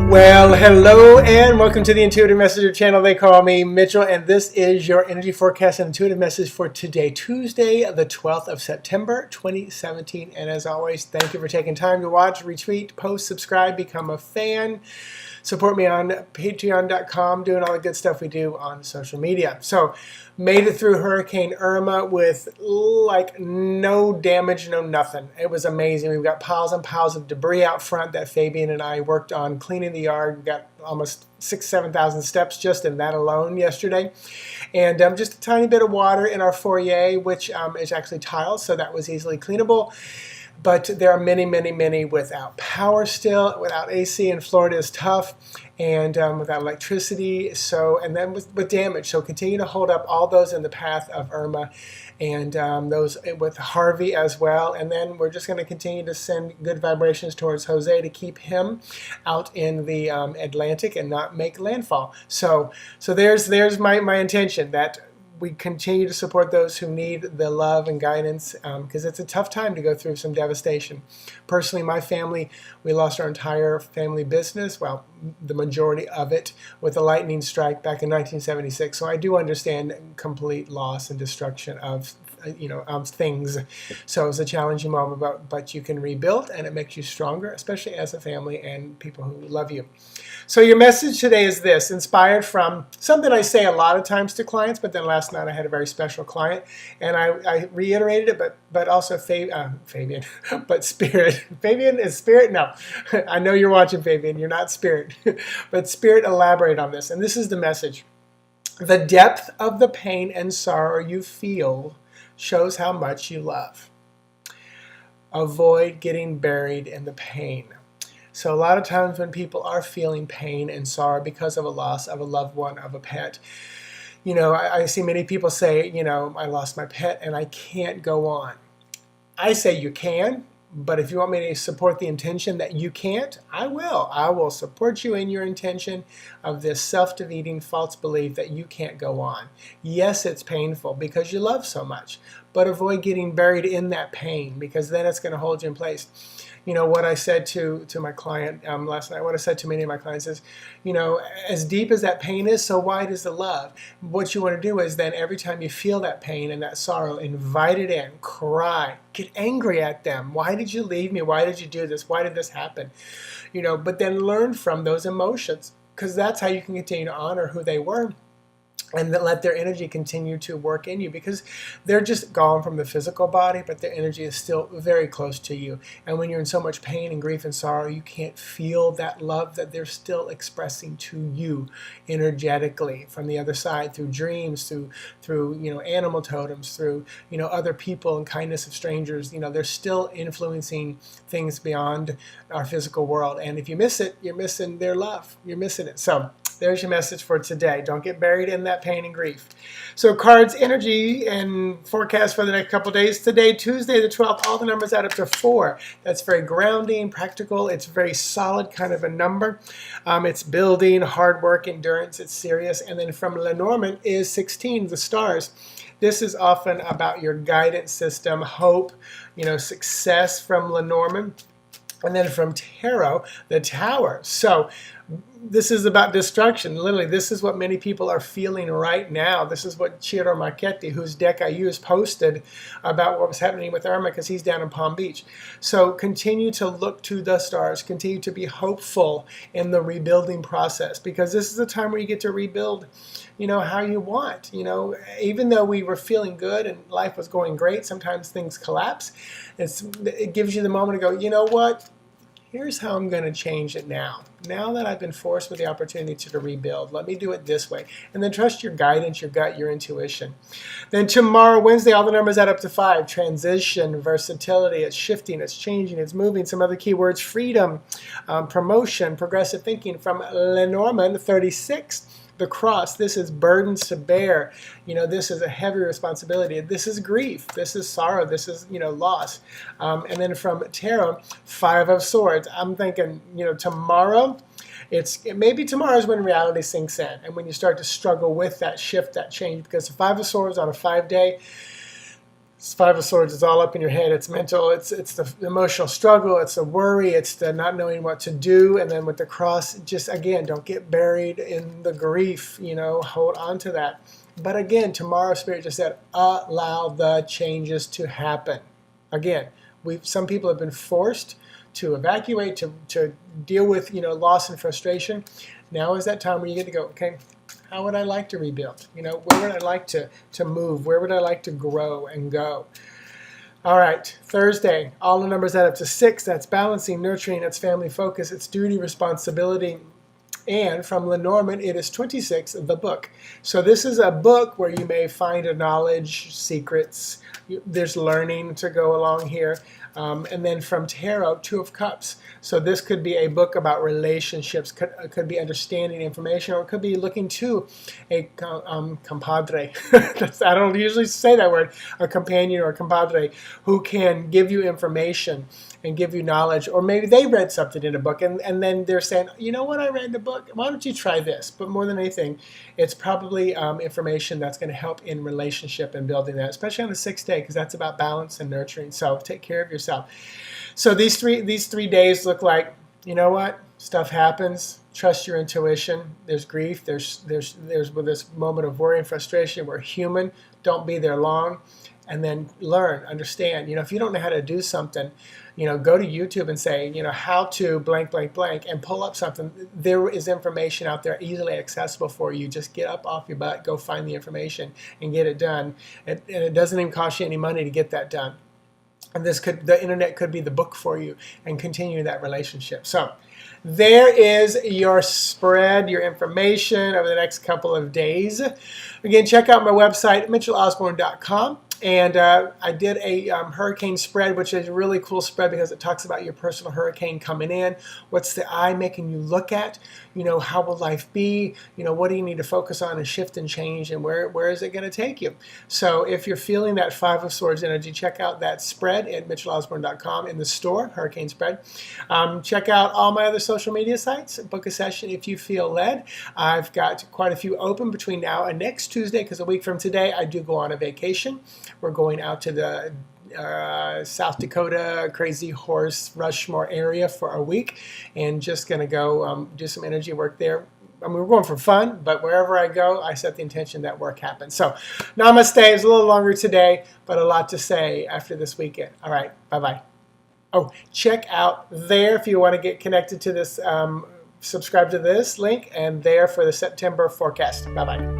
Well, hello and welcome to the Intuitive Messenger channel. They call me Mitchell, and this is your energy forecast and intuitive message for today, Tuesday, the 12th of September, 2017. And as always, thank you for taking time to watch, retweet, post, subscribe, become a fan. Support me on patreon.com, doing all the good stuff we do on social media. So, made it through Hurricane Irma with like no damage, no nothing. It was amazing. We've got piles and piles of debris out front that Fabian and I worked on cleaning the yard. We got almost 7,000 steps just in that alone yesterday. And just a tiny bit of water in our foyer, which is actually tiles, so that was easily cleanable. But there are many, many, many without power still. Without AC in Florida is tough, and without electricity. So, and then with damage. So continue to hold up all those in the path of Irma, and those with Harvey as well. And then we're just going to continue to send good vibrations towards Jose to keep him out in the Atlantic and not make landfall. So there's my intention, that we continue to support those who need the love and guidance, because it's a tough time to go through some devastation. Personally, my family, we lost our entire family business, well, the majority of it, with a lightning strike back in 1976. So I do understand complete loss and destruction of things. So it's a challenging moment, but you can rebuild, and it makes you stronger, especially as a family and people who love you. So your message today is this, inspired from something I say a lot of times to clients, but then last night I had a very special client, and I reiterated it, but also Fabian, but Spirit. Fabian is Spirit? No. I know you're watching, Fabian. You're not Spirit. But Spirit elaborate on this, and this is the message. The depth of the pain and sorrow you feel shows how much you love. Avoid getting buried in the pain. So a lot of times when people are feeling pain and sorrow because of a loss of a loved one, of a pet, I see many people say, I lost my pet and I can't go on. I say you can, but if you want me to support the intention that you can't, I will. I will support you in your intention of this self-defeating false belief that you can't go on. Yes, it's painful because you love so much, but avoid getting buried in that pain, because then it's going to hold you in place. What I said to my client last night, what I said to many of my clients is, as deep as that pain is, so wide is the love. What you want to do is then every time you feel that pain and that sorrow, invite it in, cry, get angry at them. Why did you leave me? Why did you do this? Why did this happen? But then learn from those emotions, because that's how you can continue to honor who they were, and then let their energy continue to work in you, because they're just gone from the physical body, but their energy is still very close to you. And when you're in so much pain and grief and sorrow, you can't feel that love that they're still expressing to you energetically from the other side, through dreams, through animal totems, through other people and kindness of strangers. They're still influencing things beyond our physical world. And if you miss it, you're missing their love. You're missing it. So there's your message for today. Don't get buried in that pain and grief. So cards, energy, and forecast for the next couple days. Today, Tuesday the 12th, all the numbers add up to 4. That's very grounding, practical. It's very solid kind of a number. It's building, hard work, endurance. It's serious. And then from Lenormand is 16, the stars. This is often about your guidance system, hope, success from Lenormand. And then from Tarot, the Tower. So this is about destruction. Literally, this is what many people are feeling right now. This is what Ciro Marchetti, whose deck I use, posted about what was happening with Irma, because he's down in Palm Beach. So continue to look to the stars. Continue to be hopeful in the rebuilding process, because this is the time where you get to rebuild, how you want. Even though we were feeling good and life was going great, sometimes things collapse. It gives you the moment to go, you know what? Here's how I'm going to change it now. Now that I've been forced with the opportunity to rebuild, let me do it this way. And then trust your guidance, your gut, your intuition. Then tomorrow, Wednesday, all the numbers add up to 5. Transition, versatility, it's shifting, it's changing, it's moving. Some other keywords, freedom, promotion, progressive thinking. From Lenormand, 36. The cross, this is burdens to bear. This is a heavy responsibility. This is grief. This is sorrow. This is, loss. And then from Tarot, 5 of Swords. I'm thinking, tomorrow, maybe tomorrow is when reality sinks in, and when you start to struggle with that shift, that change, because the 5 of Swords on a 5-day, It's Five of Swords is all up in your head. It's mental. It's the emotional struggle. It's the worry. It's the not knowing what to do. And then with the cross, just again, don't get buried in the grief. Hold on to that. But again, tomorrow Spirit just said, allow the changes to happen. Again, some people have been forced to evacuate, to deal with loss and frustration. Now is that time where you get to go, okay, how would I like to rebuild? Where would I like to move? Where would I like to grow and go? All right, Thursday, all the numbers add up to 6. That's balancing, nurturing, that's family focus, it's duty, responsibility. And from Lenormand, it is 26, the book. So this is a book where you may find a knowledge, secrets. There's learning to go along here. And then from Tarot, 2 of Cups. So this could be a book about relationships, could be understanding information, or it could be looking to a compadre. I don't usually say that word, a companion or a compadre, who can give you information and give you knowledge. Or maybe they read something in a book and then they're saying, you know what, I read the book, why don't you try this? But more than anything, it's probably information that's going to help in relationship and building that, especially on the 6th day, because that's about balance and nurturing. So take care of yourself. So these three days look like, you know what, stuff happens. Trust your intuition. There's grief. There's this moment of worry and frustration. We're human. Don't be there long. And then learn, understand. If you don't know how to do something, go to YouTube and say, how to blank, blank, blank, and pull up something. There is information out there easily accessible for you. Just get up off your butt, go find the information, and get it done. And it doesn't even cost you any money to get that done. And the internet could be the book for you, and continue that relationship. So there is your spread, your information over the next couple of days. Again, check out my website, mitchellosborn.com. And I did a hurricane spread, which is a really cool spread because it talks about your personal hurricane coming in. What's the eye making you look at? How will life be? What do you need to focus on and shift and change, and where is it going to take you? So if you're feeling that 5 of Swords energy, check out that spread at mitchellosborn.com in the store, hurricane spread. Check out all my other social media sites. Book a session if you feel led. I've got quite a few open between now and next Tuesday, because a week from today I do go on a vacation. We're going out to the South Dakota Crazy Horse Rushmore area for a week, and just going to go do some energy work there. We're going for fun, but wherever I go, I set the intention that work happens. So, namaste. It's a little longer today, but a lot to say after this weekend. All right, bye-bye. Oh, check out there if you want to get connected to this, subscribe to this link, and there for the September forecast. Bye-bye.